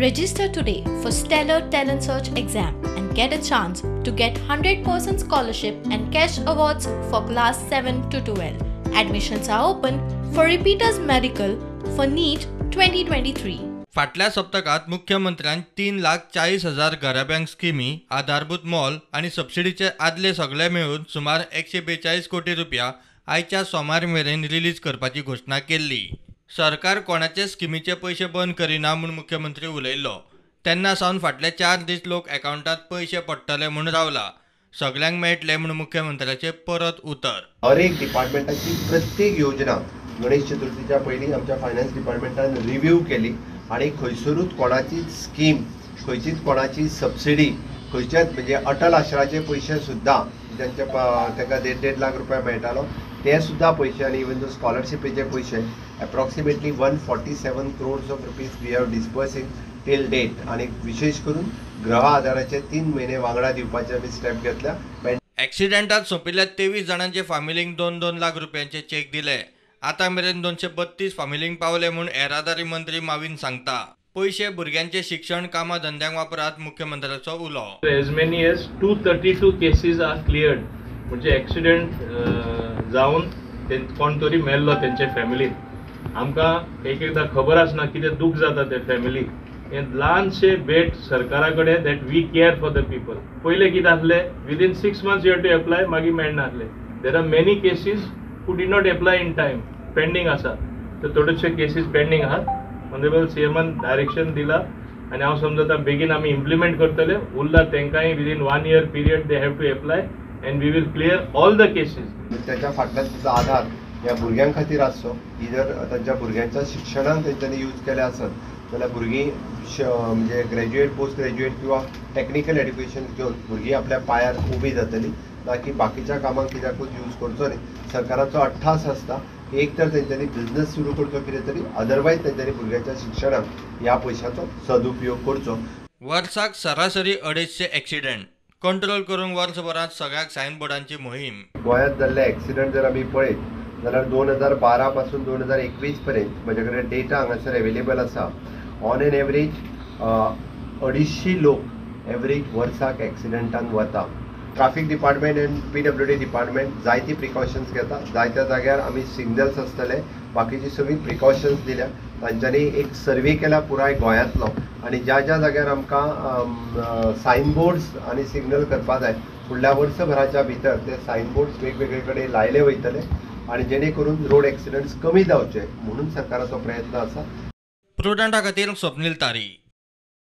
Register today for Stellar Talent Search exam and get a chance to get 100% scholarship and cash awards for class 7 to 12. Admissions are open for repeaters medical for NEET 2023. फाटल्या सप्तकात मुख्यमंत्र्यान 3,40,000 घराब्यांक स्किमी, आधारभूत मोल आणि सबसिडीचे आदले सगळे मेळून सुमार 142 कोटी रुपया आयच्या सोमार मेरेन रिलीज करपाची घोषणा केल्ली. सरकार कोणाचे स्किमीचे पैसे बंद करिना म्हूण मुख्यमंत्री उलयल्लो. तेन्ना सावन फाटले 4 दीस लोक अकाउंटात पैसे पडटले म्हूण रावला. सगळ्यांक मेळटले म्हूण मुख्यमंत्र्याचे परत उतर. हर एक डिपार्टमेंटाची प्रत्येक योजना गणेश चतुर्थीच्या पयलीं आमच्या फायनान्स डिपार्टमेंटान रिव्ह्यू केली आणि खंयसरूच कोणाची स्कीम, खंयचीच कोणाची सबसिडी, खंयच्याच म्हणजे अटल आश्राचे पैसे सुद्धा तांकां 1.5 लाख रुपया मेळटालो ते सुद्धा पैसे आणि इवन दो स्कॉलरशिपीचे पैसे approximately 147 crores of rupees we have disbursing till date. आणि विशेष करून गृह आधाराचे 3 महिने वांगडा दिवपाचे आमी स्टेप घेतल्या. ॲक्सिडेंटात सोंपिल्ल्या 23 जाणांचे फामिलींक 2-2 लाख रुपयांचे चेक दिले. आता मेरेन 232 फामिलींक पावले म्हूण येरादारी मंत्री माविन सांगता. पैसे भुरग्यांचे शिक्षण, कामा धंद्यांक वापरात मुख्यमंत्र्याचो उलो. As many as 232 cases are cleared. म्हणजे ॲक्सिडेंट जावन कोण तरी मेल्लो तेंचे फॅमिलीन. आमकां एकदा खबर आसना कितें दूख जाता ते फॅमिलीक. हे ल्हानशे भेट सरकारा कडेन that we care for the people. पयले कितें आसले, within 6 months you have to apply, मागीर मेळनासले. There are many cases who did not apply in time, pending आसा. तर थोडेशे केसीस पेंडींग आहात. ऑनरेबल सीएमान डायरेक्शन दिला आणि हांव समजता बेगीन आमी इम्प्लिमेंट करतले. उरला तेंकांय within 1 year period they have to apply and we will clear all the cases. त्याच्या फाटल्यान सुद्धा आधार ह्या भुरग्यां खातीर आसचो. जर तांच्या भुरग्यांच्या शिक्षणाक तेंच्यांनी यूज केले आसत जाल्यार भुरगीं म्हणजे ग्रॅज्युएट, पोस्ट ग्रॅज्युएट किंवा टॅक्निकल एड्युकेशन घेवन भुरगीं आपल्या पांयार उबी जातलीं, ना की बाकीच्या कामांक कित्याकूच यूज करचो न्ही. सरकाराचो अट्टास आसता की एक तर तेंच्यांनी बिझनस सुरू करचो कितें तरी, अदरवायज तेंच्यांनी भुरग्यांच्या शिक्षणाक ह्या पयशांचो सदुपयोग करचो. वर्साक सरासरी 250 ॲक्सिडेंट कंट्रोल करूंक वर्सभरात सगळ्याक सायन बोर्डांची मोहीम. गोंयांत जाल्ले ॲक्सिडेंट जर आमी पळयत जाल्यार 2012 पासून 2021 पर्यंत म्हजे कडेन डेटा हांगासर एवेलेबल आसा. ऑन एन एवरेज 250 लोक एवरेज वर्साक ॲक्सिडेंटान वता. Traffic department end PWD department जायती प्रिकॉशन्स घेता. जायत्या जाग्यार आमी सिग्नल्स आसतले, बाकीची सगळी प्रिकॉशन्स दिल्या. तांच्यांनी एक सर्वे केला पुराय गोंयांतलो आणि ज्या ज्या जाग्यार आमकां सायनबोर्ड्स आणि सिग्नल करपा जाय फुडल्या वर्सभराच्या भितर ते सायनबोर्ड्स वेगवेगळे कडेन लायले वयतले आणि जेणे करून रोड ॲक्सिडेंट्स कमी जावचे म्हणून सरकाराचो प्रयत्न आसा. प्रुडंटा खातीर स्वप्नील तारी.